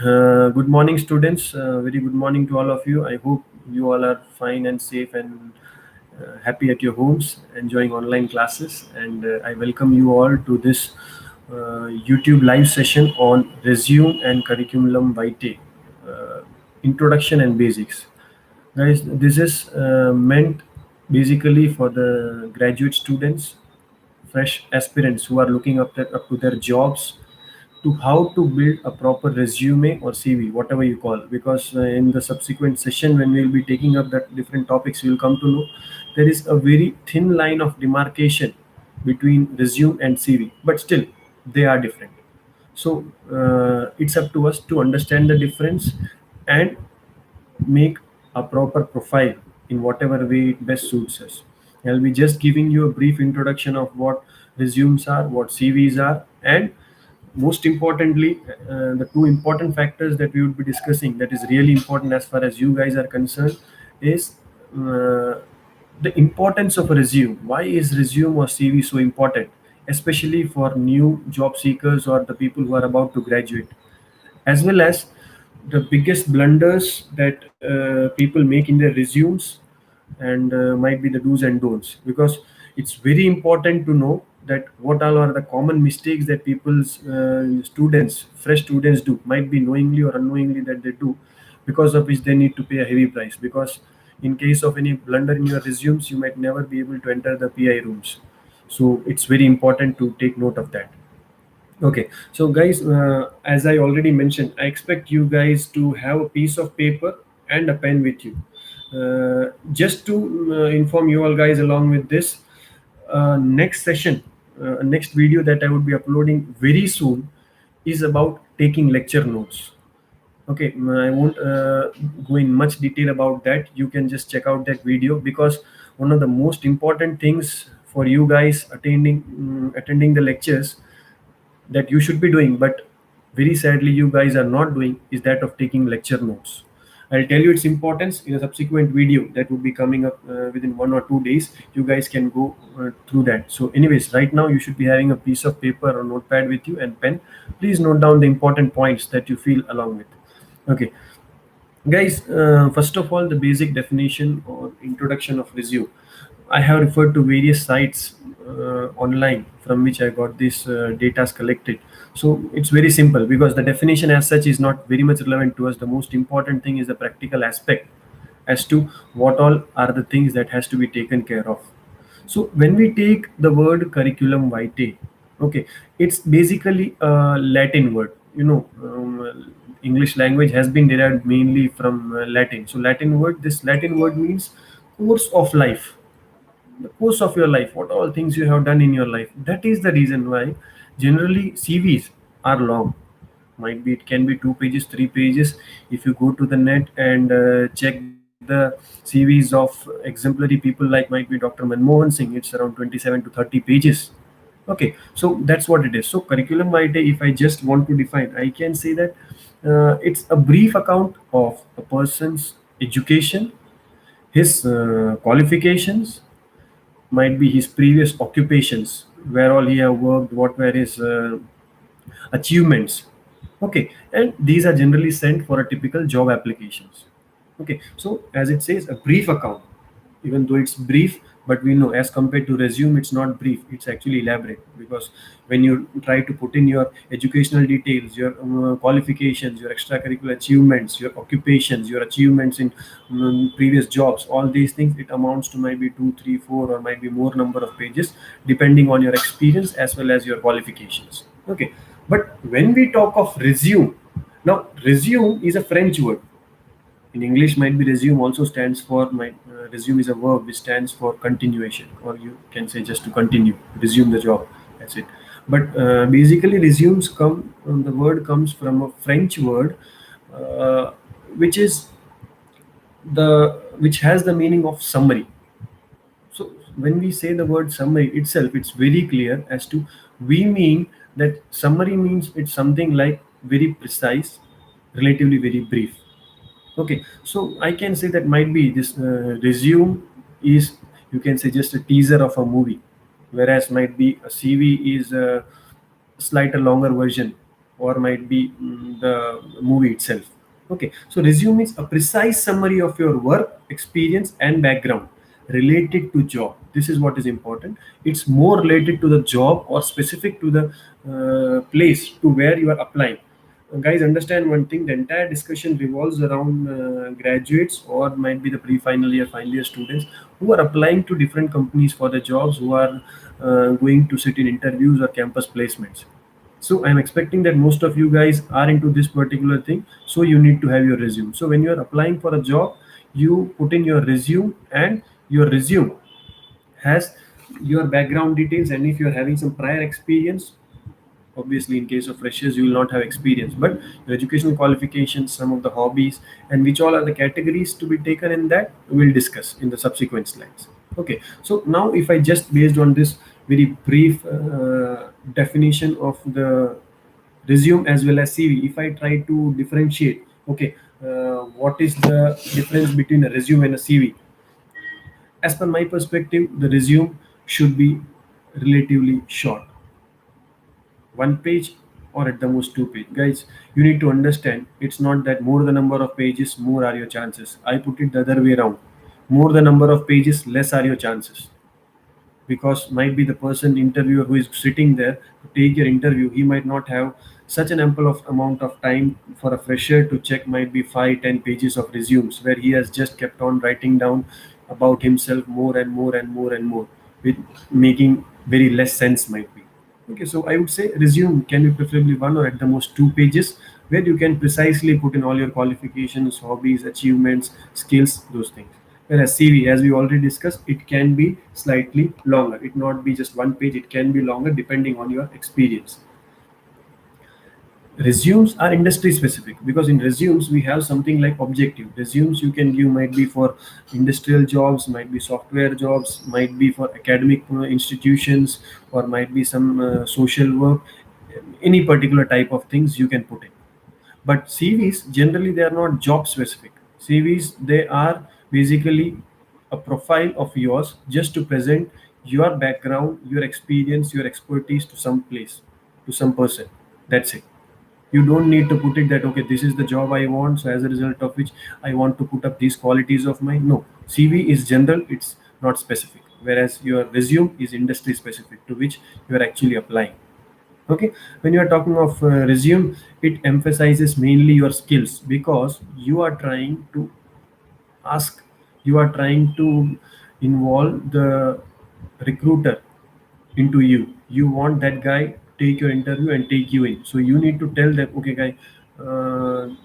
Good morning, students. Very good morning to all of you. I hope you all are fine and safe and happy at your homes, enjoying online classes. And I welcome you all to this YouTube live session on Resume and Curriculum Vitae, uh, Introduction and Basics. Guys, this is meant basically for the graduate students, fresh aspirants who are looking up to their jobs, to how to build a proper resume or CV, whatever you call. Because in the subsequent session, when we will be taking up that different topics, you will come to know there is a very thin line of demarcation between resume and CV, but still they are different. So it's up to us to understand the difference and make a proper profile in whatever way it best suits us. I'll be just giving you a brief introduction of what resumes are, what CVs are, and most importantly, the two important factors that we would be discussing that is really important as far as you guys are concerned is the importance of a resume. Why is resume or CV so important, especially for new job seekers or the people who are about to graduate, as well as the biggest blunders that people make in their resumes, and might be the do's and don'ts, because it's very important to know that what all are the common mistakes that people's students, fresh students do, might be knowingly or unknowingly that they do, because of which they need to pay a heavy price. Because in case of any blunder in your resumes, you might never be able to enter the PI rooms. So it's very important to take note of that. Okay, so guys, as I already mentioned, I expect you guys to have a piece of paper and a pen with you. Just to inform you all guys, along with this, next session, next video that I would be uploading very soon is about taking lecture notes. Okay, I won't go in much detail about that. You can just check out that video, because one of the most important things for you guys attending the lectures that you should be doing, but very sadly you guys are not doing, is that of taking lecture notes. I'll tell you its importance in a subsequent video that will be coming up within 1 or 2 days. You guys can go through that. So anyways, right now you should be having a piece of paper or notepad with you and pen. Please note down the important points that you feel along with. Okay, guys, first of all, the basic definition or introduction of resume. I have referred to various sites online from which I got this data collected. So it's very simple, because the definition as such is not very much relevant to us. The most important thing is the practical aspect as to what all are the things that has to be taken care of. So when we take the word curriculum vitae, okay, it's basically a Latin word. English language has been derived mainly from Latin. So this Latin word means course of life, the course of your life, what all things you have done in your life. That is the reason why generally CVs are long. Might be, it can be 2 pages, 3 pages. If you go to the net and check the CVs of exemplary people like might be Dr. Manmohan Singh, it's around 27 to 30 pages. Okay, so that's what it is. So curriculum vitae, if I just want to define, I can say that it's a brief account of a person's education, his qualifications, might be his previous occupations, where all he have worked, what were his achievements. Okay, and these are generally sent for a typical job applications. Okay, so as it says, a brief account, even though it's brief, but we know as compared to resume, it's not brief, it's actually elaborate. Because when you try to put in your educational details, your qualifications, your extracurricular achievements, your occupations, your achievements in previous jobs, all these things, it amounts to maybe 2, 3, 4, or might be more number of pages, depending on your experience as well as your qualifications. Okay, but when we talk of resume, now resume is a French word. In English, might be resume also stands for, resume is a verb which stands for continuation, or you can say just to continue, resume the job. That's it. But basically, resumes come. The word comes from a French word, uh, which is which has the meaning of summary. So when we say the word summary itself, it's very clear as to, we mean that summary means it's something like very precise, relatively very brief. Okay, so I can say that might be this resume is, you can say, just a teaser of a movie, whereas might be a CV is a slight longer version or might be the movie itself. Okay, so resume is a precise summary of your work, experience, and background related to job. This is what is important. It's more related to the job or specific to the place to where you are applying. Guys, understand one thing: the entire discussion revolves around graduates or might be the pre-final year, final year students who are applying to different companies for the jobs, who are going to sit in interviews or campus placements. So I'm expecting that most of you guys are into this particular thing. So you need to have your resume. So when you are applying for a job, you put in your resume, and your resume has your background details. And if you're having some prior experience, obviously in case of freshers you will not have experience, but your educational qualifications, some of the hobbies, and which all are the categories to be taken in that, we'll discuss in the subsequent slides. Okay, so now if I just based on this very brief definition of the resume as well as CV, if I try to differentiate, okay, what is the difference between a resume and a CV? As per my perspective, the resume should be relatively short, one page or at the most two page. Guys, you need to understand, it's not that more the number of pages, more are your chances. I put it the other way around: more the number of pages, less are your chances. Because might be the person interviewer who is sitting there to take your interview, he might not have such an ample of amount of time for a fresher to check might be 5-10 pages of resumes, where he has just kept on writing down about himself more and more and more and more, with making very less sense might be. Okay, so I would say resume can be preferably one or at the most two pages, where you can precisely put in all your qualifications, hobbies, achievements, skills, those things. Whereas CV, as we already discussed, it can be slightly longer. It not be just one page, it can be longer depending on your experience. Resumes are industry specific, because in resumes we have something like objective. Resumes you can give might be for industrial jobs, might be software jobs, might be for academic institutions, or might be some social work. Any particular type of things you can put in. But CVs generally they are not job specific. CVs, they are basically a profile of yours, just to present your background, your experience, your expertise to some place, to some person. That's it. You don't need to put it that okay, this is the job I want, so as a result of which I want to put up these qualities of mine. No, CV is general, it's not specific, whereas your resume is industry specific, to which you are actually applying. Okay, when you are talking of resume, it emphasizes mainly your skills, because you are trying to ask, you are trying to involve the recruiter into you. You want that guy take your interview and take you in, so you need to tell them, okay guy,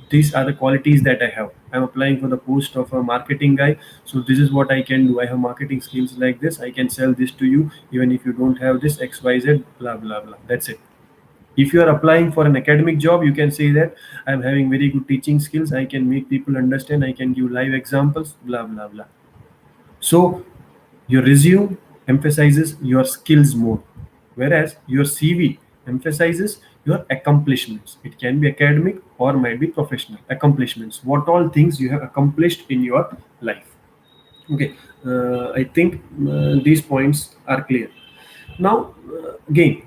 these are the qualities that I have. I'm applying for the post of a marketing guy, so this is what I can do. I have marketing skills like this, I can sell this to you even if you don't have this XYZ, blah blah blah. That's it. If you are applying for an academic job, you can say that I'm having very good teaching skills, I can make people understand, I can give live examples, blah blah blah. So your resume emphasizes your skills more, whereas your CV emphasizes your accomplishments. It can be academic or might be professional accomplishments, what all things you have accomplished in your life. Okay, I think these points are clear. Now, again,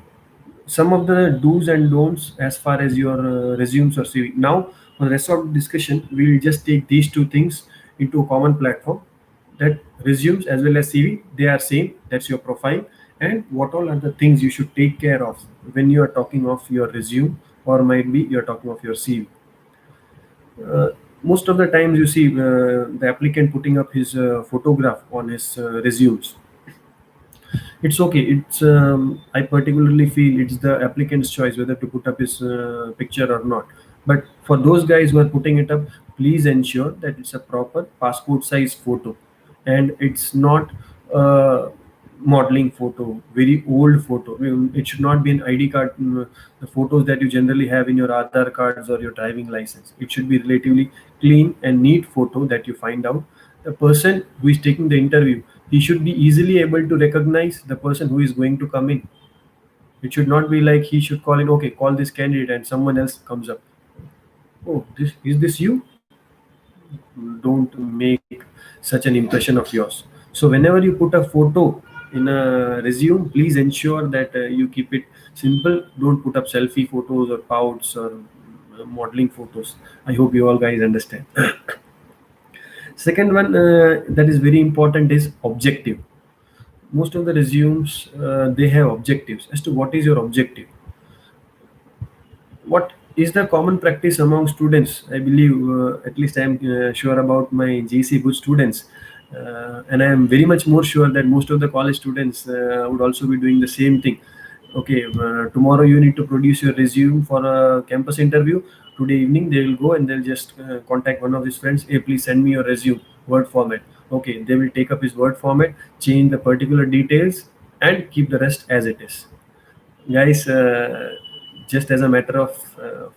some of the do's and don'ts as far as your resumes or CV. Now, for the rest of the discussion, we will just take these two things into a common platform. That resumes as well as CV, they are same. That's your profile, and what all are the things you should take care of when you are talking of your resume, or might be you're talking of your CV. Uh, Most of the times, you see the applicant putting up his photograph on his resumes. It's okay. It's I particularly feel it's the applicant's choice whether to put up his picture or not. But for those guys who are putting it up, please ensure that it's a proper passport size photo, and it's not a modeling photo, very old photo. I mean, it should not be an ID card, the photos that you generally have in your Aadhaar cards or your driving license. It should be relatively clean and neat photo that you find out the person who is taking the interview, he should be easily able to recognize the person who is going to come in. It should not be like he should call in, okay, call this candidate, and someone else comes up. Oh, this you? Don't make such an impression of yours. So whenever you put a photo, in a resume, please ensure that you keep it simple. Don't put up selfie photos or pouts or modeling photos. I hope you all guys understand. Second one that is very important is objective. Most of the resumes they have objectives as to what is your objective. What is the common practice among students? I believe, at least I am sure about my GC good students, and I am very much more sure that most of the college students would also be doing the same thing. Okay, tomorrow you need to produce your resume for a campus interview. Today evening they will go and they'll just contact one of his friends. Hey, please send me your resume word format. Okay, they will take up his word format, change the particular details, and keep the rest as it is. Guys, just as a matter of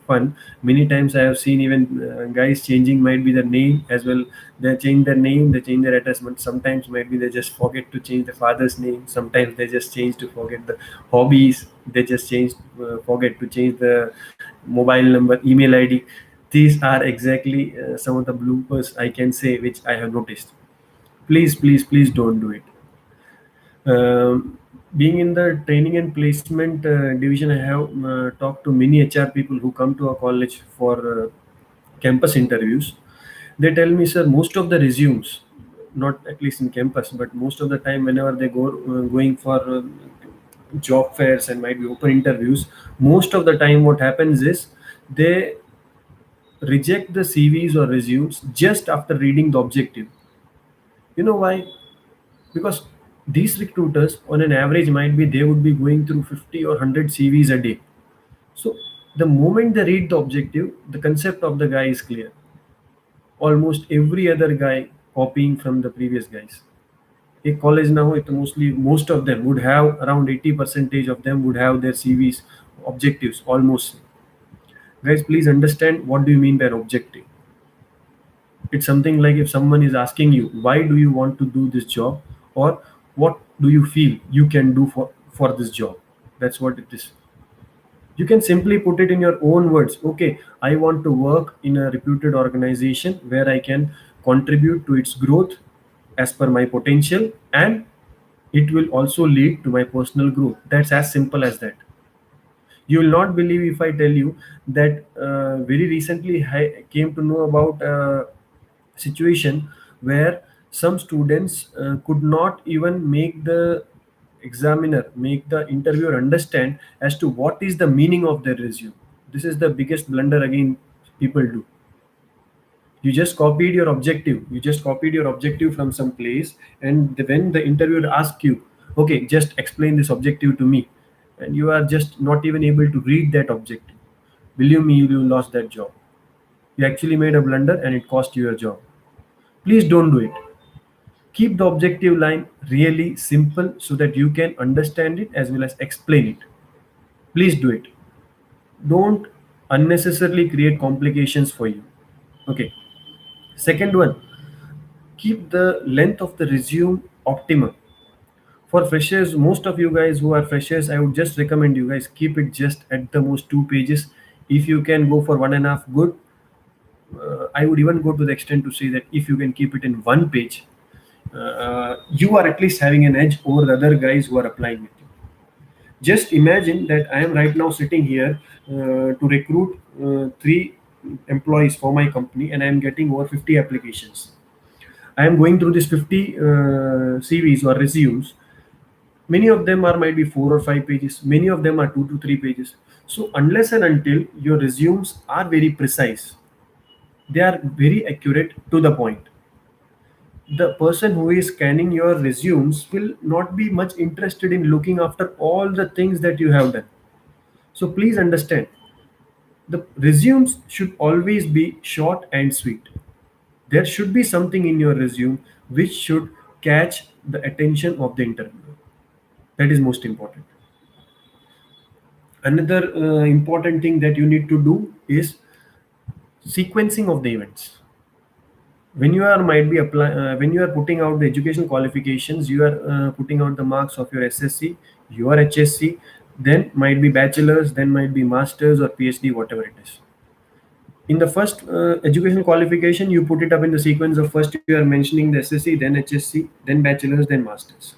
fun, many times I have seen even guys changing might be the name as well. They change their name, they change their address, but sometimes might be they just forget to change the father's name. Sometimes they just change to forget the hobbies. They just change forget to change the mobile number, email ID. These are exactly some of the bloopers I can say which I have noticed. Please, please, please don't do it. Being in the training and placement division, I have talked to many HR people who come to our college for campus interviews. They tell me, sir, most of the resumes, not at least in campus, but most of the time, whenever they go going for job fairs and might be open interviews, most of the time, what happens is they reject the CVs or resumes just after reading the objective. You know why? Because these recruiters on an average might be they would be going through 50 or 100 CVs a day. So the moment they read the objective, the concept of the guy is clear. Almost every other guy copying from the previous guys. A college now, it mostly most of them would have around 80 percentage of them would have their CVs objectives almost. Guys, please understand what do you mean by an objective. It's something like if someone is asking you why do you want to do this job, or what do you feel you can do for this job. That's what it is. You can simply put it in your own words. Okay, I want to work in a reputed organization where I can contribute to its growth as per my potential, and it will also lead to my personal growth. That's as simple as that. You will not believe if I tell you that very recently I came to know about a situation where some students could not even make the interviewer understand as to what is the meaning of their resume. This is the biggest blunder again people do. You just copied your objective from some place, and when the interviewer asks you, okay, just explain this objective to me, and you are just not even able to read that objective, believe me, you lost that job. You actually made a blunder and it cost you your job. Please don't do it. Keep the objective line really simple so that you can understand it as well as explain it. Please do it. Don't unnecessarily create complications for you. Okay. Second one, keep the length of the resume optimum. For freshers, most of you guys who are freshers, I would just recommend you guys keep it just at the most 2 pages. If you can go for 1.5, good. I would even go to the extent to say that if you can keep it in 1 page, you are at least having an edge over the other guys who are applying with you. Just imagine that I am right now sitting here to recruit 3 employees for my company, and I am getting over 50 applications. I am going through this 50 CVs or resumes. Many of them are might be 4 or 5 pages. Many of them are 2 to 3 pages. So unless and until your resumes are very precise, they are very accurate to the point, the person who is scanning your resumes will not be much interested in looking after all the things that you have done. So please understand, the resumes should always be short and sweet. There should be something in your resume which should catch the attention of the interviewer. That is most important. Another important thing that you need to do is sequencing of the events. When you are might be when you are putting out the education qualifications, you are putting out the marks of your SSC, your HSC, then might be bachelor's, then might be masters or PhD, whatever it is. In the first education qualification, you put it up in the sequence of first you are mentioning the SSC, then HSC, then bachelor's, then masters.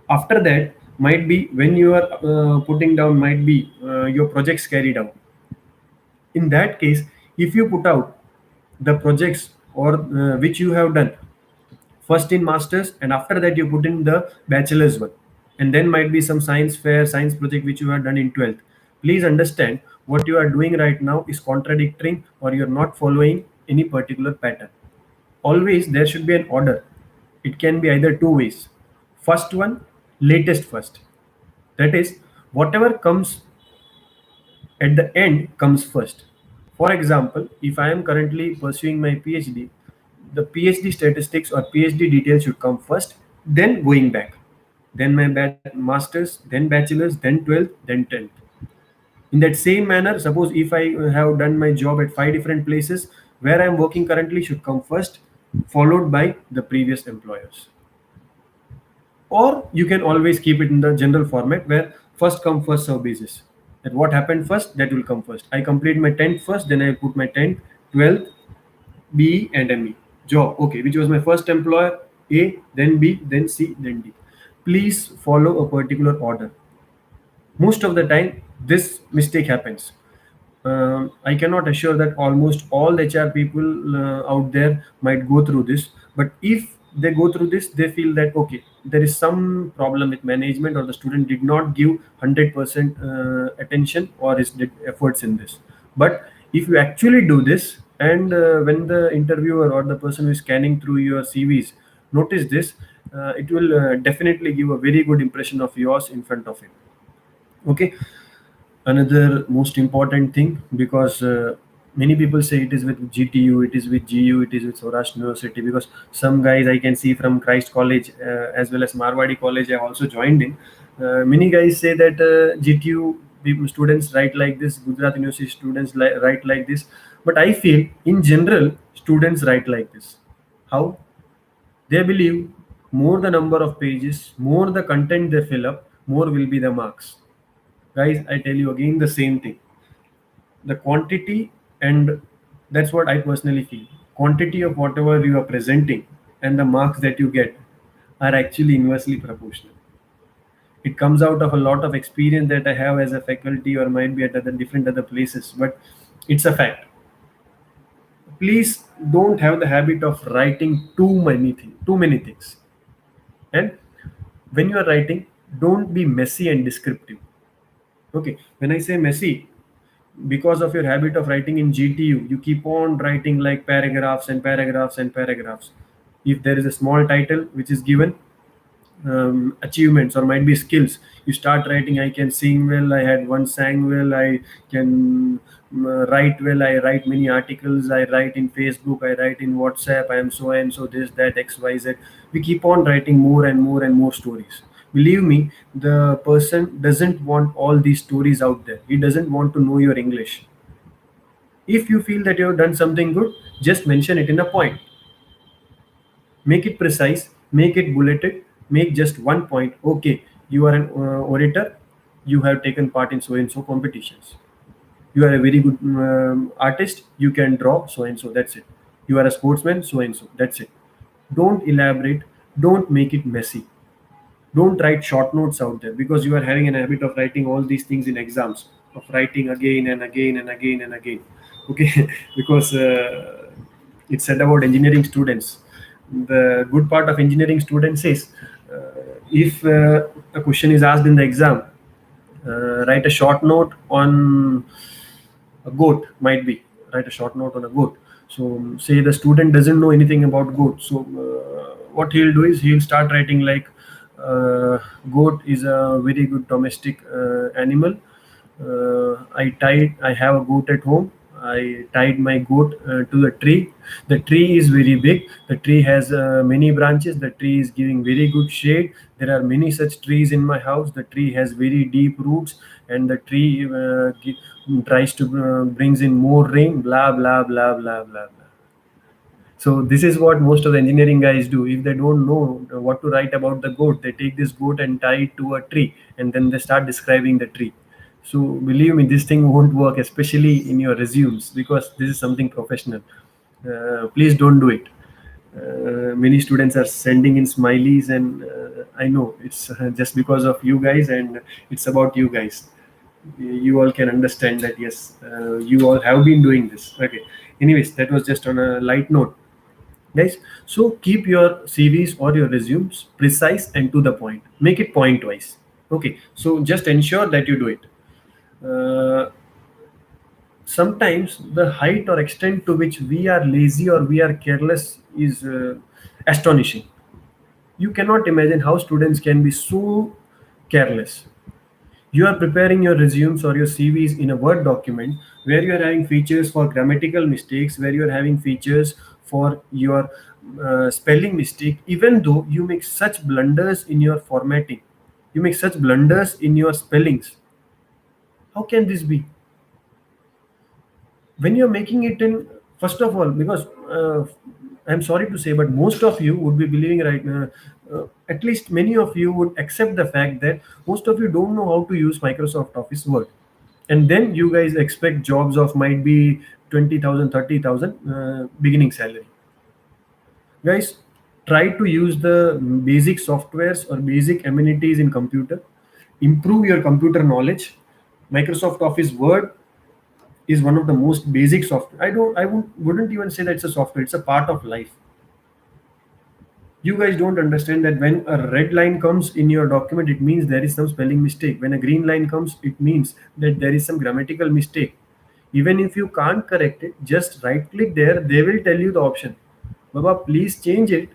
After that, might be when you are putting down, might be your projects carried out. In that case, if you put out the projects or which you have done first in masters, and after that you put in the bachelor's one, and then might be some science fair, science project which you have done in 12th, please understand what you are doing right now is contradicting, or you're not following any particular pattern. Always there should be an order. It can be either two ways. First one, latest first. That is, whatever comes at the end comes first. For example, if I am currently pursuing my PhD, the PhD statistics or PhD details should come first, then going back, then my masters, then bachelor's, then 12th, then 10th. In that same manner, suppose if I have done my job at five different places, where I am working currently should come first, followed by the previous employers. Or you can always keep it in the general format where first come first serve basis, that what happened first that will come first. I complete my 10th first, then I put my 10th, 12th, B and ME job, okay, which was my first employer, A, then B, then C, then D. Please follow a particular order. Most of the time this mistake happens. I cannot assure that almost all HR people out there might go through this, but if they go through this, they feel that okay, there is some problem with management, or the student did not give 100% attention or his efforts in this. But if you actually do this, and when the interviewer or the person who is scanning through your CVs notice this, it will definitely give a very good impression of yours in front of him. Okay. Another most important thing, because many people say it is with GTU, it is with GU, it is with Saurashtra University, because some guys I can see from Christ College as well as Marwadi College I also joined in. Many guys say that GTU students write like this, Gujarat University students write like this, but I feel in general students write like this. How? They believe more the number of pages, more the content they fill up, more will be the marks. Guys, I tell you again the same thing. The quantity, and that's what I personally feel. Quantity of whatever you are presenting and the marks that you get are actually inversely proportional. It comes out of a lot of experience that I have as a faculty or might be at other different other places, but it's a fact. Please don't have the habit of writing too many things. And when you are writing, don't be messy and descriptive. Okay, when I say messy, because of your habit of writing in GTU, you keep on writing like paragraphs and paragraphs and paragraphs. If there is a small title which is given, achievements or might be skills, you start writing, I can sing well, I had one sang well, I can write well, I write many articles, I write in Facebook, I write in WhatsApp, I am so and so, this, that, XYZ. We keep on writing more and more and more stories. Believe me, the person doesn't want all these stories out there. He doesn't want to know your English. If you feel that you have done something good, just mention it in a point. Make it precise, make it bulleted, make just one point. Okay, you are an orator, you have taken part in so and so competitions. You are a very good artist, you can draw so and so, that's it. You are a sportsman, so and so, that's it. Don't elaborate, don't make it messy. Don't write short notes out there, because you are having an habit of writing all these things in exams, of writing again and again and again and again. Okay, because it's said about engineering students. The good part of engineering students is, if a question is asked in the exam, write a short note on a goat, might be write a short note on a goat. So say the student doesn't know anything about goat, so what he'll do is he'll start writing like, goat is a very good domestic animal. I have a goat at home. I tied my goat to the tree. The tree is very big. The tree has many branches. The tree is giving very good shade. There are many such trees in my house. The tree has very deep roots, and the tree tries to brings in more rain. Blah blah blah blah blah blah. So this is what most of the engineering guys do. If they don't know what to write about the goat, they take this goat and tie it to a tree, and then they start describing the tree. So believe me, this thing won't work, especially in your resumes, because this is something professional. Please don't do it. Many students are sending in smileys, and I know it's just because of you guys, and it's about you guys. You all can understand that, yes, you all have been doing this. Okay. Anyways, that was just on a light note, guys. So keep your CVs or your resumes precise and to the point. Make it point wise. Okay. So just ensure that you do it. Uh, Sometimes the height or extent to which we are lazy or we are careless is astonishing. You cannot imagine how students can be so careless. You are preparing your resumes or your CVs in a Word document where you are having features for grammatical mistakes, where you are having features for your spelling mistake, even though you make such blunders in your formatting, you make such blunders in your spellings. How can this be? When you're making it in, first of all, because I'm sorry to say, but most of you would be believing right now, at least many of you would accept the fact that most of you don't know how to use Microsoft Office Word, and then you guys expect jobs of might be 20,000, 30,000 beginning salary. Guys, try to use the basic softwares or basic amenities in computer. Improve your computer knowledge. Microsoft Office Word is one of the most basic software. I wouldn't even say that it's a software, it's a part of life. You guys don't understand that when a red line comes in your document, it means there is some spelling mistake. When a green line comes, it means that there is some grammatical mistake. Even if you can't correct it, just right click there, they will tell you the option. Baba, please change it.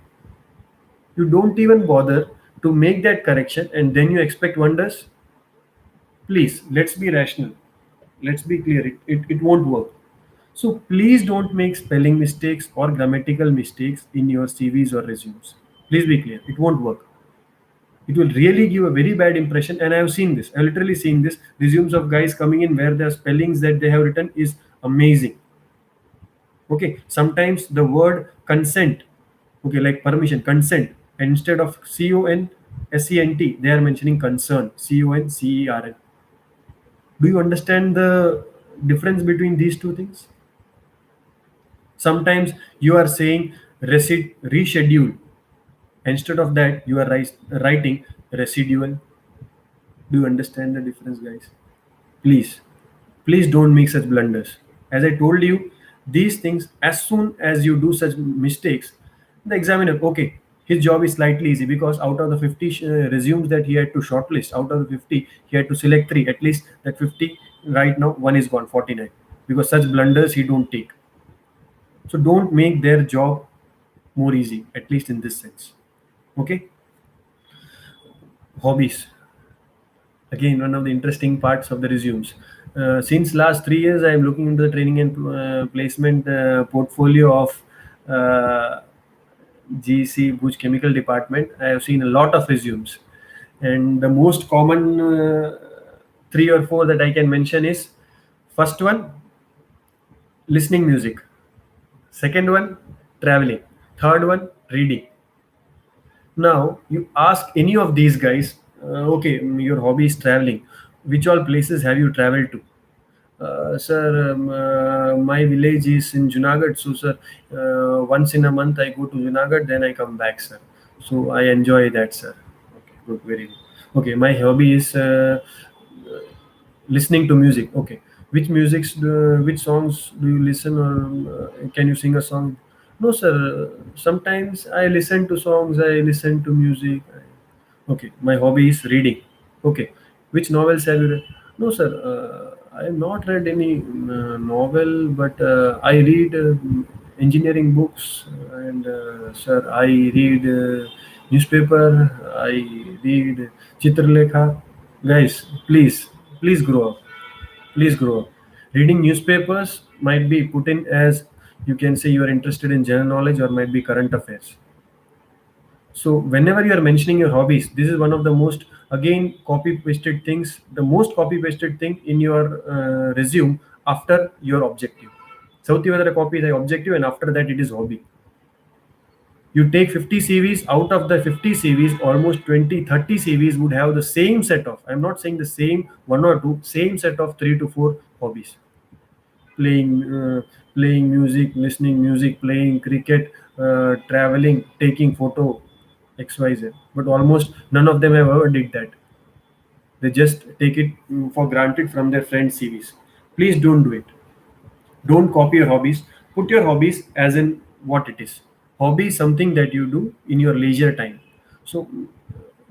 You don't even bother to make that correction, and then you expect wonders. Please, let's be rational. Let's be clear. It won't work. So please don't make spelling mistakes or grammatical mistakes in your CVs or resumes. Please be clear. It won't work. It will really give a very bad impression. And I have seen this. I've literally seen this. Resumes of guys coming in where their spellings that they have written is amazing. Okay. Sometimes the word consent, okay, like permission, consent, and instead of CONSENT, they are mentioning concern, CONCERN. Do you understand the difference between these two things? Sometimes you are saying reschedule. Instead of that, you are writing residual. Do you understand the difference, guys? Please, please don't make such blunders. As I told you, these things, as soon as you do such mistakes, the examiner, okay, his job is slightly easy because out of the 50 resumes that he had to shortlist, out of the 50, he had to select three. At least that 50, right now, one is gone, 49. Because such blunders he don't take. So don't make their job more easy, at least in this sense. Okay. Hobbies, again, one of the interesting parts of the resumes. Since last 3 years, I am looking into the training and placement portfolio of uh, GC Bhuj Chemical Department. I have seen a lot of resumes, and the most common three or four that I can mention is: first one, listening music; second one, traveling; third one, reading. Now, you ask any of these guys, okay, your hobby is traveling. Which all places have you traveled to? Sir, my village is in Junagadh. So, sir, once in a month I go to Junagadh, then I come back, sir. So, I enjoy that, sir. Okay, good, very good. Okay, my hobby is listening to music. Okay, which songs do you listen, or can you sing a song? No, sir. Sometimes I listen to songs. I listen to music. Okay, my hobby is reading. Okay, which novels have you read? No, sir. I have not read any novel, but I read engineering books, and sir, I read newspaper. I read Chitralekha. Guys, please, please grow up. Please grow up. Reading newspapers might be put in as, you can say, you are interested in general knowledge, or might be current affairs. So whenever you are mentioning your hobbies, this is one of the most, again, copy pasted things, the most copy pasted thing in your resume after your objective. So the copy the objective, and after that it is hobby. You take 50 CVs, out of the 50 CVs, almost 20, 30 CVs would have the same set of, I'm not saying the same one or two, same set of three to four hobbies. playing playing music, listening music, playing cricket, traveling, taking photo, xyz. But almost none of them have ever did that. They just take it for granted from their friends' CVs. Please don't do it. Don't copy your hobbies. Put your hobbies as in what it is. Hobby is something that you do in your leisure time. So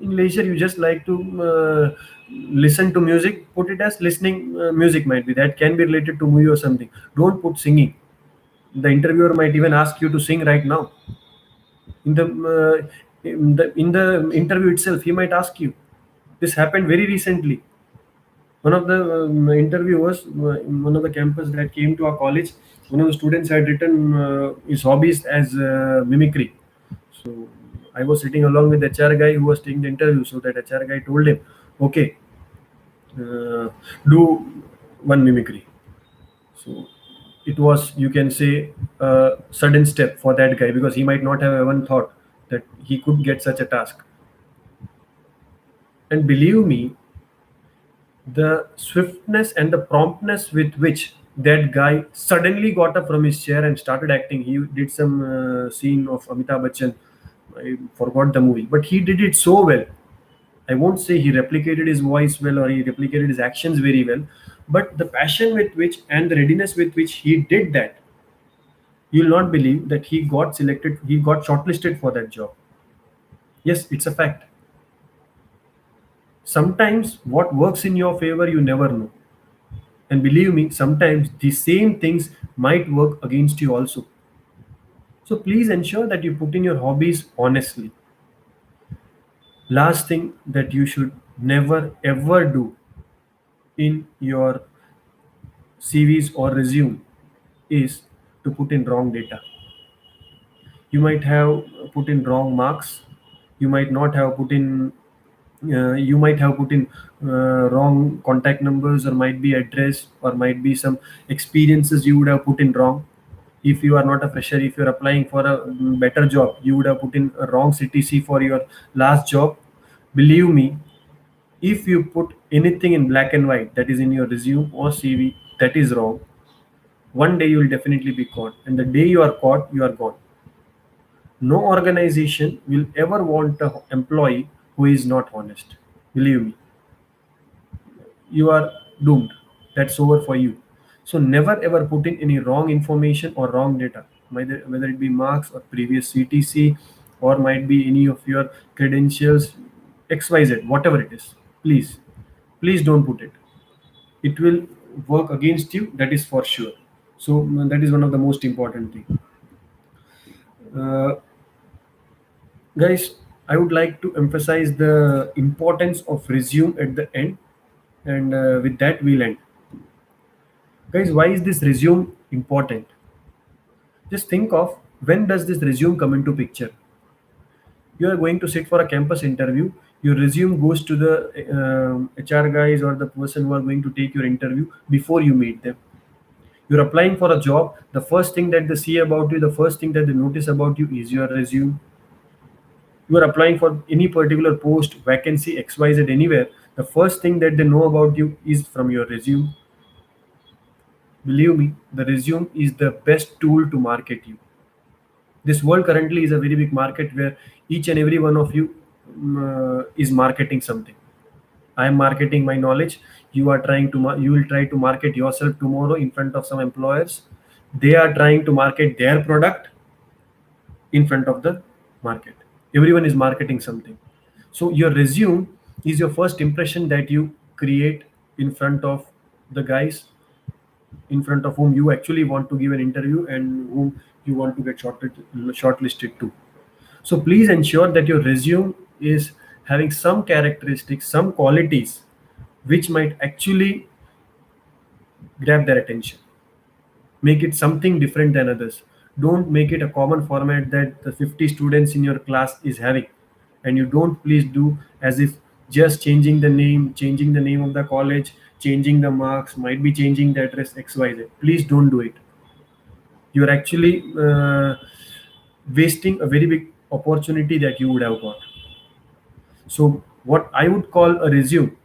in leisure, you just like to listen to music. Put it as listening music, might be that can be related to movie or something. Don't put singing. The interviewer might even ask you to sing right now. In the interview itself, he might ask you. This happened very recently. One of the interviewers, in one of the campus that came to our college, one of the students had written his hobbies as mimicry. So I was sitting along with the HR guy who was taking the interview. So that HR guy told him, "Okay, uh, do one mimicry." So it was, you can say, a sudden step for that guy because he might not have even thought that he could get such a task. And believe me, the swiftness and the promptness with which that guy suddenly got up from his chair and started acting. He did some scene of Amitabh Bachchan. I forgot the movie, but he did it so well. I won't say he replicated his voice well or he replicated his actions very well, but the passion with which and the readiness with which he did that, you'll not believe that he got selected, he got shortlisted for that job. Yes, it's a fact. Sometimes what works in your favor, you never know. And believe me, sometimes the same things might work against you also. So please ensure that you put in your hobbies honestly. Last thing that you should never ever do in your CVs or resume is to put in wrong data. You might have put in wrong marks. You might not have put in. You might have put in wrong contact numbers, or might be address, or might be some experiences you would have put in wrong. If you are not a fresher, if you're applying for a better job, you would have put in a wrong CTC for your last job. Believe me, if you put anything in black and white that is in your resume or CV that is wrong, one day you will definitely be caught. And the day you are caught, you are gone. No organization will ever want an employee who is not honest. Believe me, you are doomed. That's over for you. So never ever put in any wrong information or wrong data, whether it be marks or previous CTC, or might be any of your credentials, XYZ, whatever it is. Please, please don't put it. It will work against you. That is for sure. So that is one of the most important thing. Uh, Guys, I would like to emphasize the importance of resume at the end, and with that we'll end. Guys, why is this resume important? Just think of, when does this resume come into picture? You are going to sit for a campus interview. Your resume goes to the HR guys or the person who are going to take your interview before you meet them. You're applying for a job. The first thing that they see about you, the first thing that they notice about you is your resume. You are applying for any particular post, vacancy, XYZ, anywhere. The first thing that they know about you is from your resume. Believe me, the resume is the best tool to market you. This world currently is a very big market where each and every one of you is marketing something. I am marketing my knowledge. You are trying to you will try to market yourself tomorrow in front of some employers. They are trying to market their product in front of the market. Everyone is marketing something. So your resume is your first impression that you create in front of the guys in front of whom you actually want to give an interview and whom you want to get shortlisted to. So please ensure that your resume is having some characteristics, some qualities which might actually grab their attention. Make it something different than others. Don't make it a common format that the 50 students in your class is having. And you don't please do as if just changing the name of the college, changing the marks, might be changing the address, XYZ. Please don't do it. You're actually wasting a very big opportunity that you would have got. So what I would call a resume,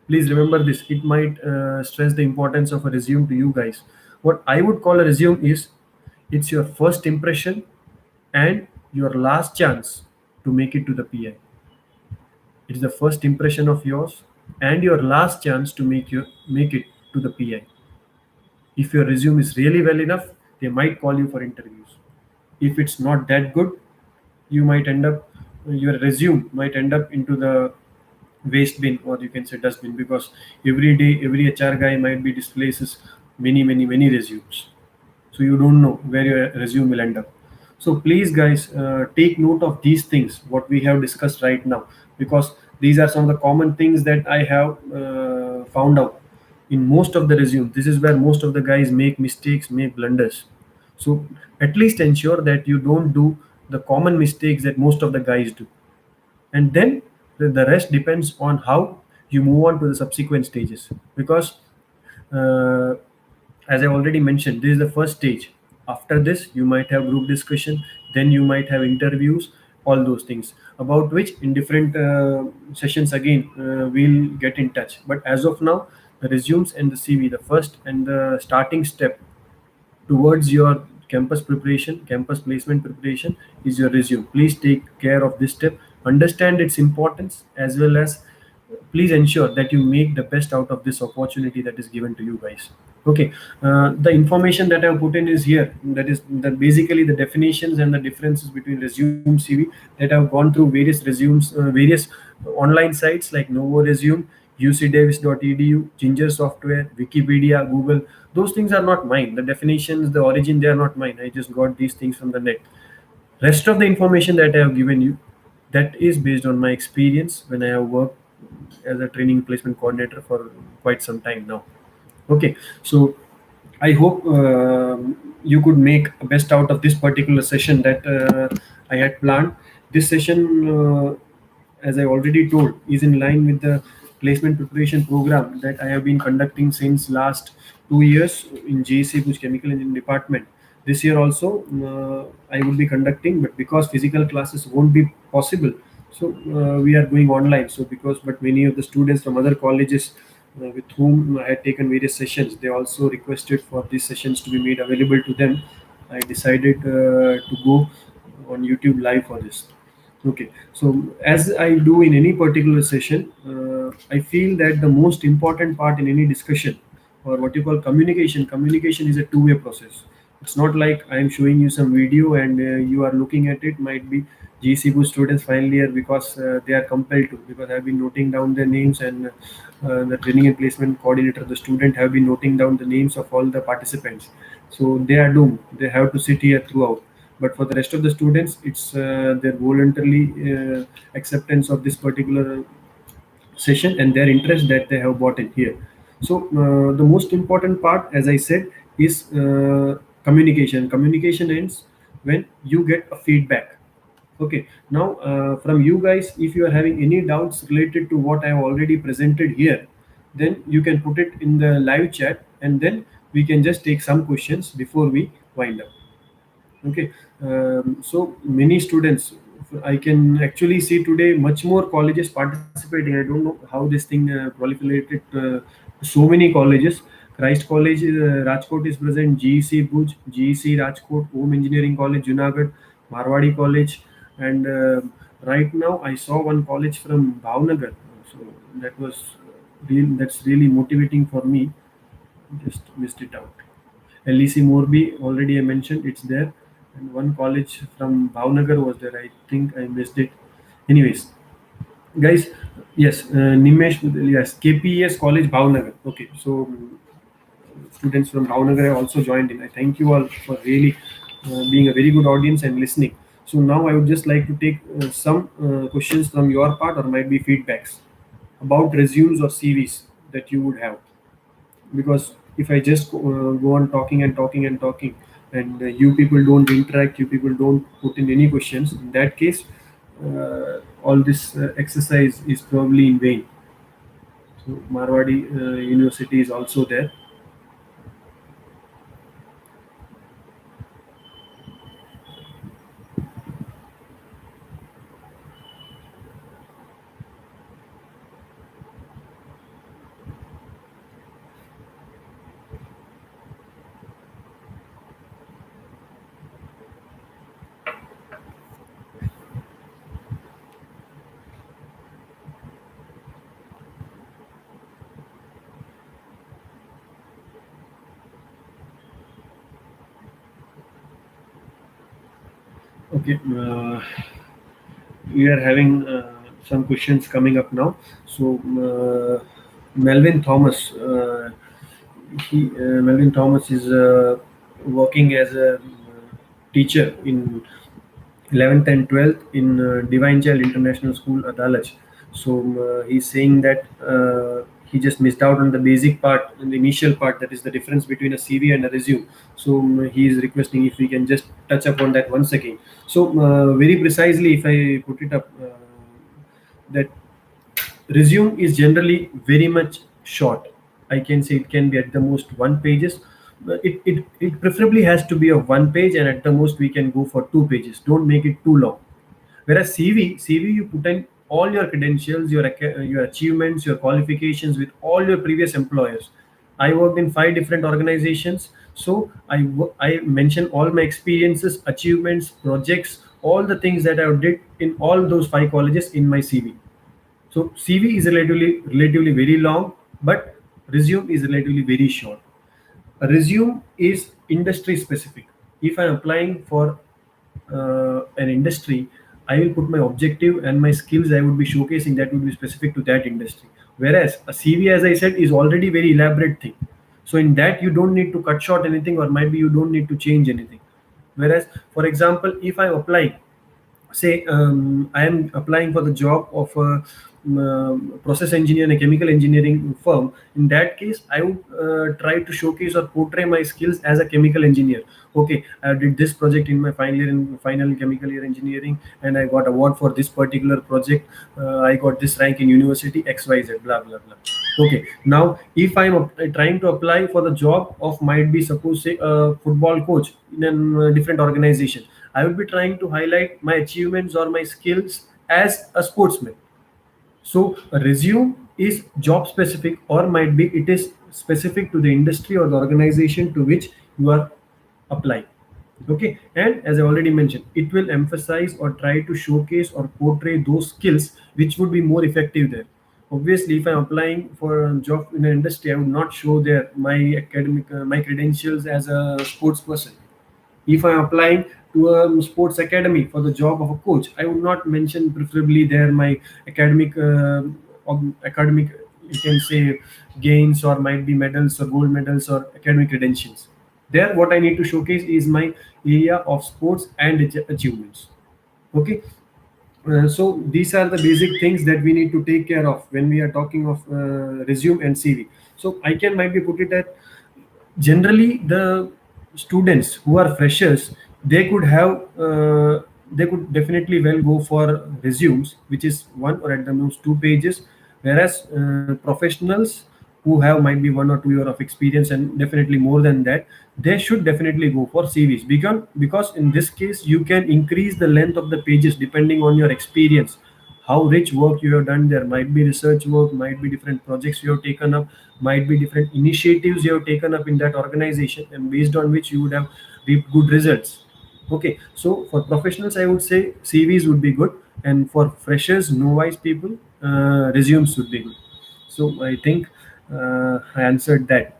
please remember this, it might stress the importance of a resume to you guys. What I would call a resume is, it's your first impression and your last chance to make it to the PI. It is the first impression of yours and your last chance to make it to the PI. If your resume is really well enough, they might call you for interviews. If it's not that good, you might end up your resume might end up into the waste bin, or you can say dustbin, because every day every HR guy might be displaces many resumes. So you don't know where your resume will end up. So please guys, take note of these things what we have discussed right now, because these are some of the common things that I have found out in most of the resume. This is where most of the guys make mistakes, make blunders. So at least ensure that you don't do the common mistakes that most of the guys do, and then the rest depends on how you move on to the subsequent stages. Because uh, as I already mentioned, this is the first stage. After this you might have group discussion, then you might have interviews, all those things about which in different sessions again we'll get in touch. But as of now, the resumes and the CV, the first and the starting step towards your campus preparation, campus placement preparation, is your resume. Please take care of this step, understand its importance, as well as please ensure that you make the best out of this opportunity that is given to you guys. Okay, the information that I've put in is here. That is that basically the definitions and the differences between resume, CV, that I've gone through various resumes, various online sites like Novo Resume, ucdavis.edu, Ginger Software, Wikipedia, Google. Those things are not mine. The definitions, the origin, they are not mine. I just got these things from the net. Rest of the information that I have given you, that is based on my experience when I have worked as a training placement coordinator for quite some time now. Okay, so I hope you could make a best out of this particular session that I had planned. This session, as I already told, is in line with the placement preparation program that I have been conducting since last 2 years in JC Bush Chemical Engineering Department. This year also, I will be conducting, but because physical classes won't be possible, so we are going online. So because, but many of the students from other colleges with whom I had taken various sessions, they also requested for these sessions to be made available to them. I decided to go on YouTube live for this. Okay, so as I do in any particular session, I feel that the most important part in any discussion, or what you call communication, communication is a two-way process. It's not like I am showing you some video and you are looking at it. Might be GC Boost students final year, because they are compelled to, because I've been noting down their names, and the training and placement coordinator, the student, have been noting down the names of all the participants. So they are doomed. They have to sit here throughout. But for the rest of the students, it's their voluntarily acceptance of this particular session and their interest that they have brought in here. So the most important part, as I said, is communication. Communication ends when you get a feedback. Okay, now from you guys, if you are having any doubts related to what I have already presented here, then you can put it in the live chat, and then we can just take some questions before we wind up. Okay, so many students, I can actually see today much more colleges participating. I don't know how this thing proliferated so many colleges. Christ College, Rajkot is present, GEC Bhuj, GEC Rajkot, Home Engineering College, Junagadh, Marwadi College, and right now I saw one college from Bhavnagar. So that was that's really motivating for me. Just missed it out. LEC Morbi, already I mentioned, it's there. And one college from Bhavnagar was there. I think I missed it. Anyways, guys, yes, Nimesh, yes, KPES College Bhavnagar. Okay, so students from Bhavnagar have also joined in. I thank you all for really being a very good audience and listening. So now I would just like to take some questions from your part, or might be feedbacks about resumes or CVs that you would have. Because if I just go on talking and talking and talking, and you people don't interact, you people don't put in any questions, in that case all this exercise is probably in vain. So Marwadi University is also there. Okay, we are having some questions coming up now. So, Melvin Thomas, Melvin Thomas is working as a teacher in 11th and 12th in Divine Child International School, Adalaj. So he's saying that he just missed out on the basic part, in the initial part, that is the difference between a CV and a resume. So he is requesting if we can just touch upon that once again. So very precisely, if I put it up, that resume is generally very much short. I can say it can be at the most one pages. It preferably has to be of one page, and at the most we can go for two pages. Don't make it too long. Whereas CV, you put in all your credentials, your achievements, your qualifications with all your previous employers. I worked in 5 different organizations, so I mention all my experiences, achievements, projects, all the things that I did in all those 5 colleges in my CV. So CV is relatively very long, but resume is relatively very short. A resume is industry specific. If I'm applying for an industry, I will put my objective and my skills I would be showcasing that would be specific to that industry. Whereas a CV, as I said, is already very elaborate thing. So in that you don't need to cut short anything, or maybe you don't need to change anything. Whereas, for example, if I'm applying, say I am applying for the job of a process engineer in a chemical engineering firm. In that case, I would try to showcase or portray my skills as a chemical engineer. Okay, I did this project in my final chemical year engineering, and I got award for this particular project. I got this rank in university XYZ, blah blah blah. Okay, now if I'm trying to apply for the job of, might be suppose, say, a football coach in a different organization, I will be trying to highlight my achievements or my skills as a sportsman. So a resume is job specific, or might be it is specific to the industry or the organization to which you are applying. Okay, and as I already mentioned, it will emphasize or try to showcase or portray those skills which would be more effective there. Obviously, if I'm applying for a job in an industry, I would not show there my credentials as a sports person. If I'm applying to a sports academy for the job of a coach, I would not mention preferably there my academic, you can say, gains, or might be medals or gold medals or academic credentials. There, what I need to showcase is my area of sports and achievements. Okay, so these are the basic things that we need to take care of when we are talking of resume and CV. So I can might be put it that generally the students who are freshers, they could have they could definitely well go for resumes which is one or at the most two pages, whereas professionals who have might be 1 or 2 year of experience and definitely more than that, they should definitely go for CVs, because in this case you can increase the length of the pages depending on your experience, how rich work you have done. There might be research work, might be different projects you have taken up, might be different initiatives you have taken up in that organization, and based on which you would have reaped good results. Okay, so for professionals I would say CVs would be good, and for freshers, novice people, resumes would be good. So I think I answered that.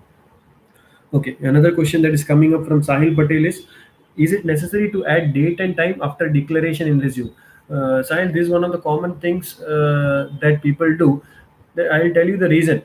Okay, another question that is coming up from Sahil Patel is it necessary to add date and time after declaration in resume? Sahil, this is one of the common things that people do. I'll tell you the reason.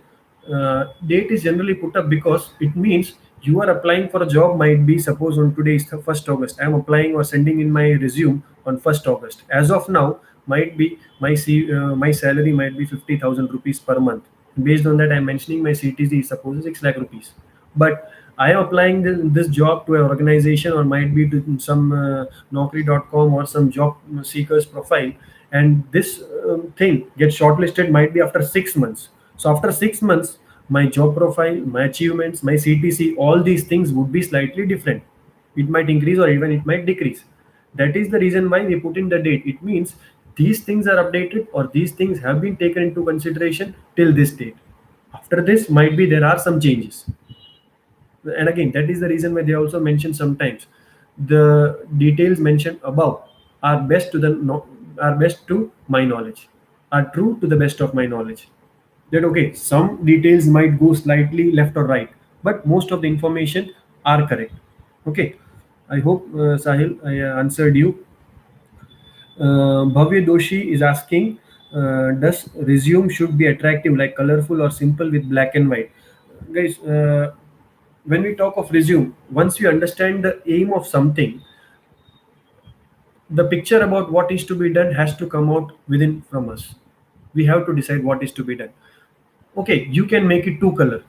Date is generally put up because it means you are applying for a job, might be suppose on today is the 1st August. I'm applying or sending in my resume on 1st August. As of now, might be my salary might be 50,000 rupees per month. Based on that, I'm mentioning my CTC suppose 6 lakh rupees. But I am applying this job to an organization, or might be to some Naukri.com or some job seekers profile, and this thing gets shortlisted might be after 6 months. So after 6 months, my job profile, my achievements, my CTC, all these things would be slightly different. It might increase or even it might decrease. That is the reason why we put in the date. It means these things are updated, or these things have been taken into consideration till this date. After this, might be there are some changes. And again, that is the reason why they also mention sometimes the details mentioned above are best to the are best to my knowledge, are true to the best of my knowledge. That okay, some details might go slightly left or right, but most of the information are correct. Okay, I hope Sahil, I answered you. Bhavya Doshi is asking, does resume should be attractive, like colorful or simple with black and white? Guys, when we talk of resume, once you understand the aim of something, the picture about what is to be done has to come out within from us. We have to decide what is to be done. Okay, you can make it two color.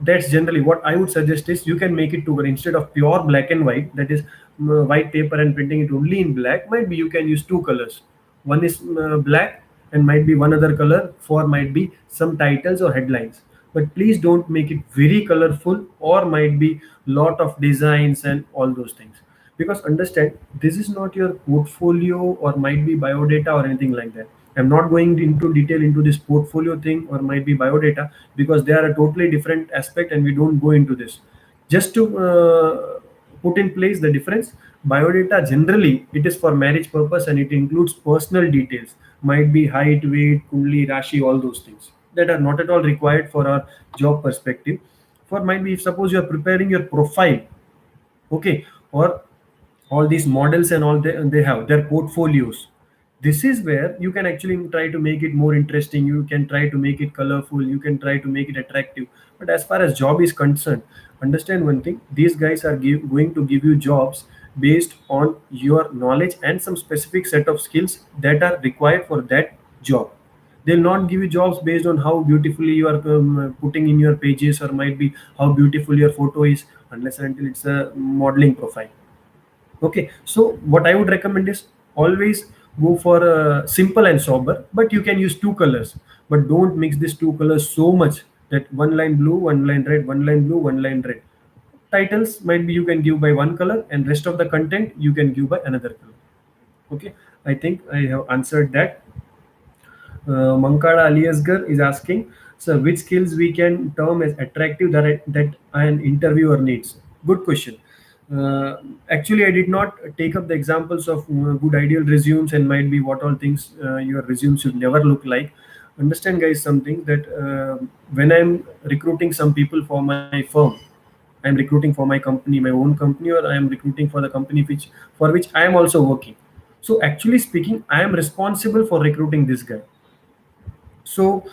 That's generally what I would suggest is you can make it two color instead of pure black and white, that is white paper and printing it only in black. Might be you can use two colors. One is black and might be one other color for might be some titles or headlines. But please don't make it very colorful or might be lot of designs and all those things, because understand this is not your portfolio or might be biodata or anything like that. I'm not going into detail into this portfolio thing or might be biodata, because they are a totally different aspect and we don't go into this. Just to put in place the difference, biodata generally it is for marriage purpose and it includes personal details, might be height, weight, kundli, rashi, all those things that are not at all required for our job perspective. For might be if suppose you are preparing your profile, okay, or all these models and all they have their portfolios, this is where you can actually try to make it more interesting, you can try to make it colorful, you can try to make it attractive. But as far as job is concerned, understand one thing, these guys are going to give you jobs based on your knowledge and some specific set of skills that are required for that job. They'll not give you jobs based on how beautifully you are putting in your pages or might be how beautiful your photo is, unless and until it's a modeling profile. Okay, so what I would recommend is always go for a simple and sober, but you can use two colors. But don't mix these two colors so much that one line blue, one line red, one line blue, one line red. Titles might be you can give by one color, and rest of the content you can give by another color. Okay, I think I have answered that. Mankada Aliasgar is asking, sir, which skills we can term as attractive that an interviewer needs? Good question. Uh, Actually, I did not take up the examples of good ideal resumes and might be what all things your resume should never look like. Understand, guys, something that when I'm recruiting some people for my firm, I'm recruiting for my company, my own company, or I am recruiting for the company which I am also working. So actually speaking, I am responsible for recruiting this guy. So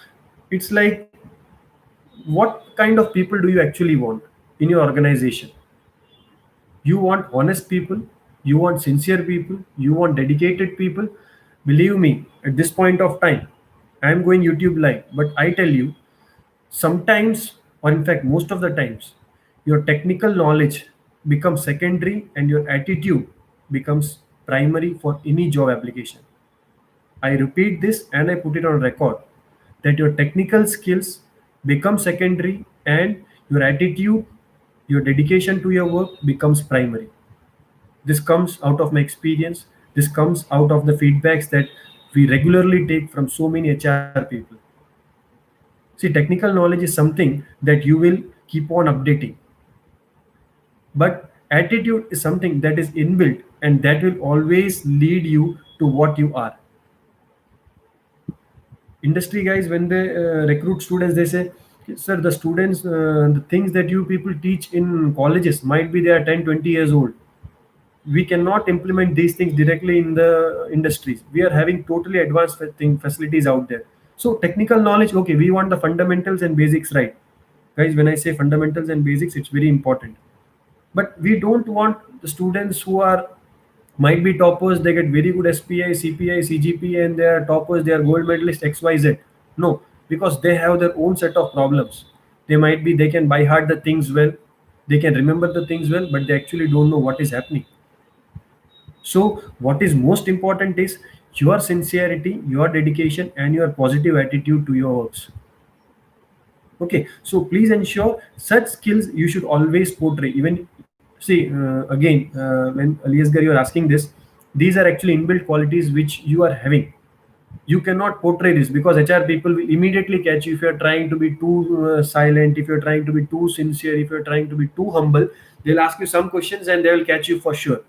it's like, what kind of people do you actually want in your organization? You want honest people, you want sincere people, you want dedicated people. Believe me, at this point of time, I am going YouTube live, but I tell you, sometimes, or in fact, most of the times, your technical knowledge becomes secondary and your attitude becomes primary for any job application. I repeat this and I put it on record that your technical skills become secondary and your attitude, your dedication to your work becomes primary. This comes out of my experience. This comes out of the feedbacks that we regularly take from so many HR people. See, technical knowledge is something that you will keep on updating, but attitude is something that is inbuilt and that will always lead you to what you are. Industry guys, when they recruit students, they say, sir, the students, the things that you people teach in colleges might be they are 10, 20 years old. We cannot implement these things directly in the industries. We are having totally advanced facilities out there. So technical knowledge, okay, we want the fundamentals and basics, right? Guys, when I say fundamentals and basics, it's very important. But we don't want the students who are might be toppers, they get very good SPI, CPI, CGPA, and they are toppers, they are gold medalist XYZ. No, because they have their own set of problems. They might be, they can buy hard the things well, they can remember the things well, but they actually don't know what is happening. So what is most important is your sincerity, your dedication, and your positive attitude to your works. Okay, so please ensure such skills you should always portray. Even see again, when Aliasgar you're asking this, these are actually inbuilt qualities which you are having. You cannot portray this because HR people will immediately catch you if you're trying to be too silent, if you're trying to be too sincere, if you're trying to be too humble. They'll ask you some questions and they will catch you for sure.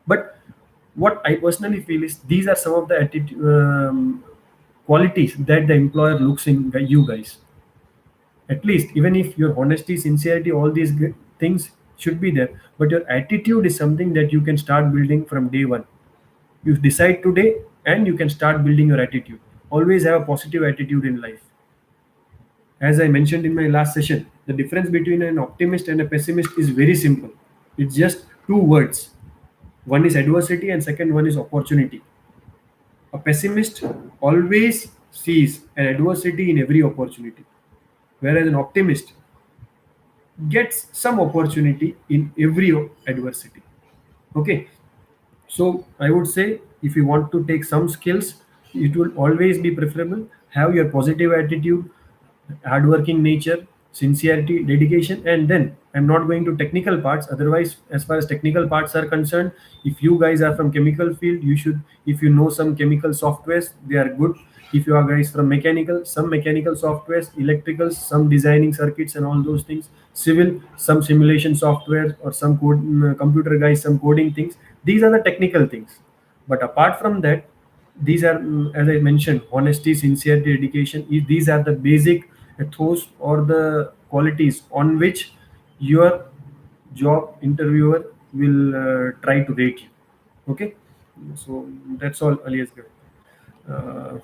But what I personally feel is these are some of the attitude, qualities that the employer looks in you guys. At least, even if your honesty, sincerity, all these things should be there, but your attitude is something that you can start building from day one. You decide today and you can start building your attitude. Always have a positive attitude in life. As I mentioned in my last session, the difference between an optimist and a pessimist is very simple. It's just two words. One is adversity and second one is opportunity. A pessimist always sees an adversity in every opportunity, whereas an optimist gets some opportunity in every adversity. Okay, so I would say if you want to take some skills, it will always be preferable. Have your positive attitude, hardworking nature, sincerity, dedication, and then I'm not going to technical parts. Otherwise, as far as technical parts are concerned, if you guys are from chemical field, you should. If you know some chemical softwares, they are good. If you are guys from mechanical, some mechanical softwares, electricals, some designing circuits and all those things. Civil, some simulation software or some computer guys, some coding things. These are the technical things. But apart from that, these are, as I mentioned, honesty, sincerity, dedication. These are the basic ethos or the qualities on which your job interviewer will try to rate you. Okay, so that's all, Alias. Uh,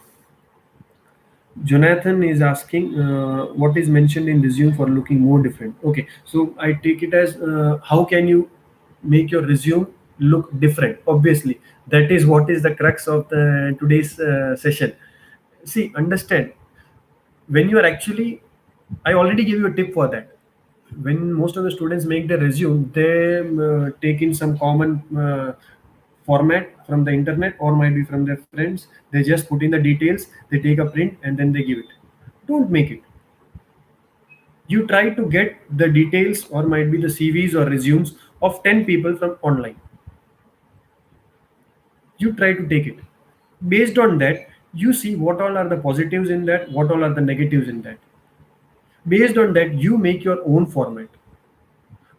Jonathan is asking what is mentioned in resume for looking more different. Okay, so I take it as how can you make your resume look different? Obviously, that is what is the crux of the today's session. See, understand, when you are actually, I already gave you a tip for that. When most of the students make their resume, they take in some common format from the internet or might be from their friends. They just put in the details, they take a print and then they give it. Don't make it. You try to get the details or might be the CVs or resumes of 10 people from online. You try to take it. Based on that, you see what all are the positives in that, what all are the negatives in that. Based on that, you make your own format.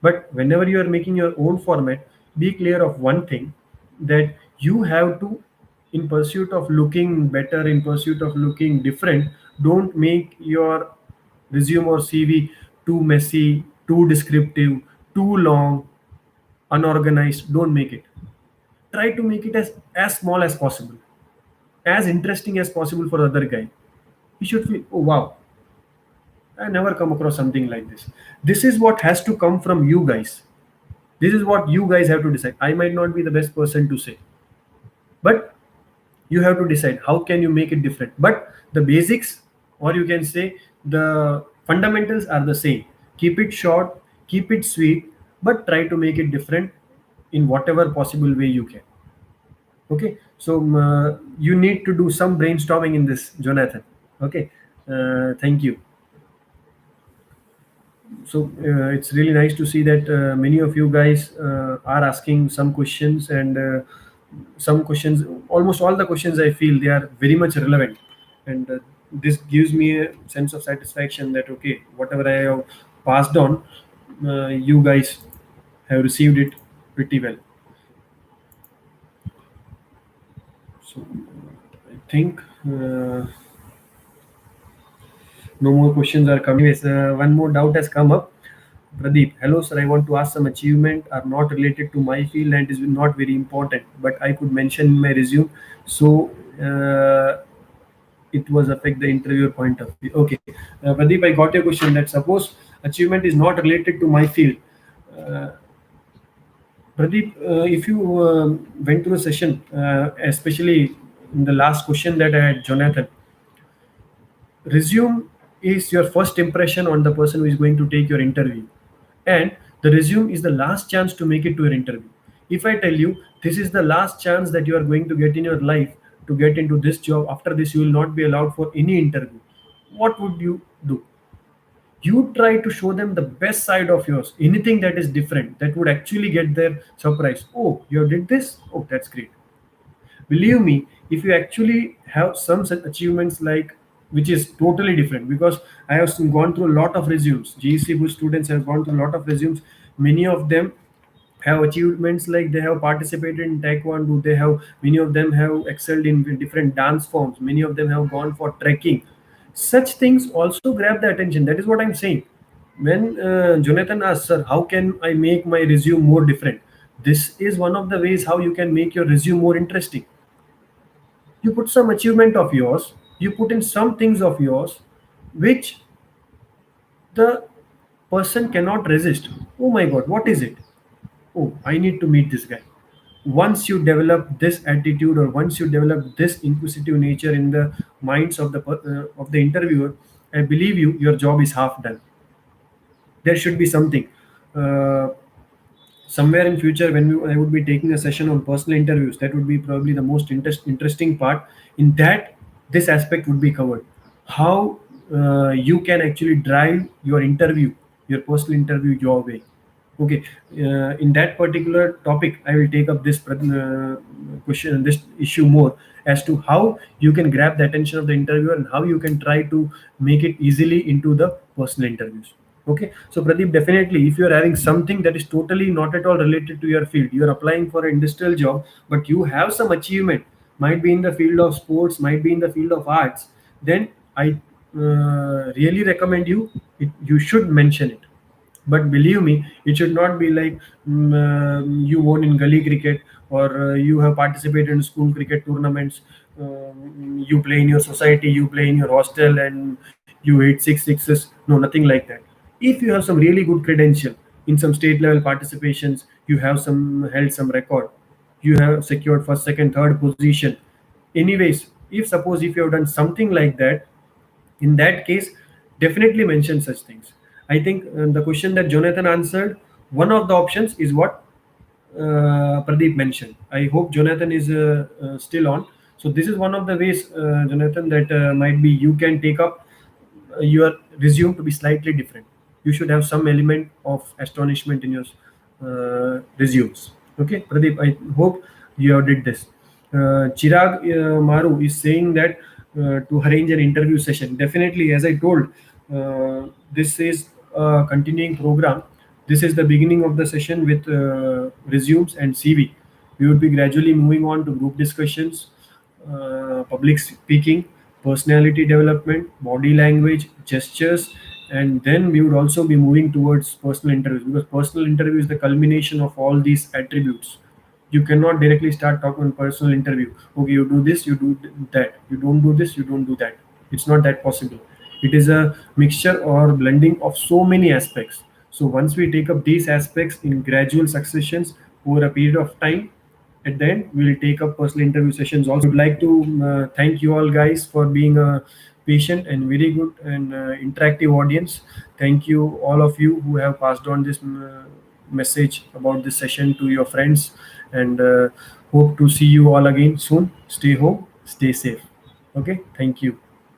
But whenever you are making your own format, be clear of one thing, that you have to, in pursuit of looking better, in pursuit of looking different, don't make your resume or CV too messy, too descriptive, too long, unorganized. Don't make it. Try to make it as small as possible, as interesting as possible for the other guy. He should feel, oh wow, I never come across something like this. This is what has to come from you guys. This is what you guys have to decide. I might not be the best person to say, but you have to decide how can you make it different. But the basics, or you can say the fundamentals, are the same. Keep it short, keep it sweet, but try to make it different in whatever possible way you can. Okay, so you need to do some brainstorming in this, Jonathan. Okay, thank you. So it's really nice to see that many of you guys are asking some questions, and some questions, almost all the questions, I feel they are very much relevant, and this gives me a sense of satisfaction that okay, whatever I have passed on, you guys have received it pretty well. So I think no more questions are coming. Yes, one more doubt has come up. Pradeep, hello sir. I want to ask, some achievement are not related to my field and is not very important, but I could mention in my resume, so it was affect the interviewer point of view. Okay, Pradeep, I got your question. That suppose achievement is not related to my field. Uh, Pradeep, if you went to a session, especially in the last question that I had, Jonathan, resume is your first impression on the person who is going to take your interview, and the resume is the last chance to make it to your interview. If I tell you this is the last chance that you are going to get in your life to get into this job, after this you will not be allowed for any interview, what would you do? You try to show them the best side of yours, anything that is different, that would actually get their surprise. Oh, you did this, oh that's great. Believe me, if you actually have some such achievements, like, which is totally different, because I have gone through a lot of resumes, GEC Bush students have gone through a lot of resumes. Many of them have achievements like they have participated in taekwondo, they have, many of them have excelled in different dance forms, many of them have gone for trekking. Such things also grab the attention. That is what I'm saying. When Jonathan asks, sir, how can I make my resume more different, This is one of the ways how you can make your resume more interesting. You put some achievement of yours, you put in some things of yours which the person cannot resist. Oh my god, what is it? Oh, I need to meet this guy. Once you develop this attitude, or once you develop this inquisitive nature in the minds of of the interviewer, I believe you, your job is half done. There should be something. Uh, Somewhere in future, when I would be taking a session on personal interviews, that would be probably the most interesting part. In that, this aspect would be covered. How you can actually drive your interview, your personal interview, your way. Okay, in that particular topic, I will take up this question, this issue more, as to how you can grab the attention of the interviewer and how you can try to make it easily into the personal interviews. Okay, so Pradeep, definitely, if you are having something that is totally not at all related to your field, you are applying for an industrial job, but you have some achievement, might be in the field of sports, might be in the field of arts, then I really recommend you, you should mention it. But believe me, it should not be like you won in gully cricket, or you have participated in school cricket tournaments. You play in your society, you play in your hostel, and you hit six sixes. No, nothing like that. If you have some really good credential in some state level participations, you have some held some record, you have secured first, second, third position. Anyways, if suppose if you have done something like that, in that case, definitely mention such things. I think the question that Jonathan answered, one of the options is what Pradeep mentioned. I hope Jonathan is still on. So this is one of the ways, Jonathan, that might be you can take up your resume to be slightly different. You should have some element of astonishment in your resumes. Okay, Pradeep, I hope you have did this. Chirag Maru is saying that to arrange an interview session. Definitely, as I told, this is a continuing program. This is the beginning of the session with resumes and CV. We would be gradually moving on to group discussions, public speaking, personality development, body language, gestures, and then we would also be moving towards personal interviews, because personal interview is the culmination of all these attributes. You cannot directly start talking on personal interview. Okay, you do this, you do that. You don't do this, you don't do that. It's not that possible. It is a mixture or blending of so many aspects. So once we take up these aspects in gradual successions over a period of time, at the end we will take up personal interview sessions also. Would like to thank you all guys for being a patient and very good and interactive audience. Thank you all of you who have passed on this message about this session to your friends, and hope to see you all again soon. Stay home, stay safe. Okay, thank you.